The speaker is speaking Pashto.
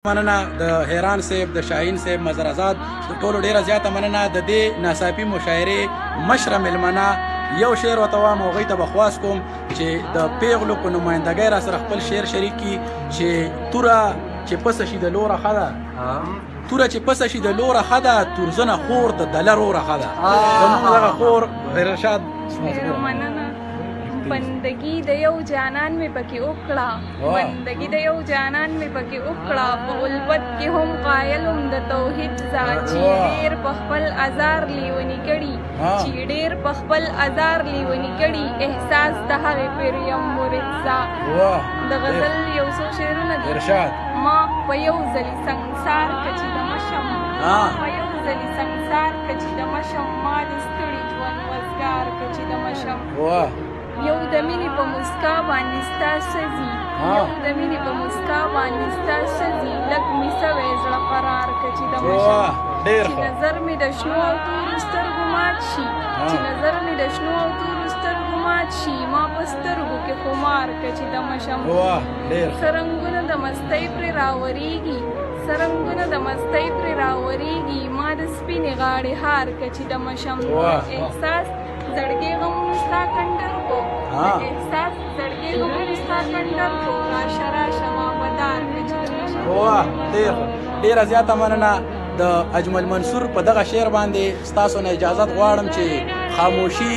مننه د حیران صاحب د شاهین صاحب مظهر آزاد د ټولو ډیره زیاته مننه د دې ناڅاپي مشاعرې مشره مېلمنه یو شعر ورته وایم هغوی ته به خواست کوم چې د پیغلو په نمایندګۍ را سره خپل شعر شریک کړي چې توره چې پسه شي د لوره ښه ده توره چې پسه شي د لوره ښه ده تورزنه خور د دله روره ښه ده زموږ دغه خور رشاد بندگی د یو جانان مې پکې وکړه بندگی د یو جانان مې پکې وکړه په غلبت کې هم قایل هم د توحید ځا چې ډېر په خپل ازار لیونی کړي چې ډېر په خپل ازار لیونی کړي احساس د هغې پیر یم مرید ځا د غزل یو څو شعرونه دي ما په یو ځلې سنګسار که چې د مشم په یو ځلې سنګسار که چې د مشم ما د ستړي ژوند وزګار که چې د مشم یو د مینې په مسکا باندې ستا سزي یو د مینې په مسکا باندې ستا سزي لږ مې سوی زړه قرار که چې د مشم چې نظر مې د شنو او تورو سترګو مات شي چې نظر مې د شنو او تورو سترګو مات شي ما په سترګو کې خمار که چې د مشم سرنګونه د مستۍ پرې راورېږي سرنګونه د مستۍ پرې راورېږي ما د سپینې غاړې هار که چې د مشم احساس زړګي غم ستا کنډر کو احساس زړګي غم ستا کنډر کو راشه راشه ما بدار که چې د مشم ډېره زیاته مننه د اجمل منصور په دغه شعر باندې ستاسو نه اجازت غواړم چې خاموشي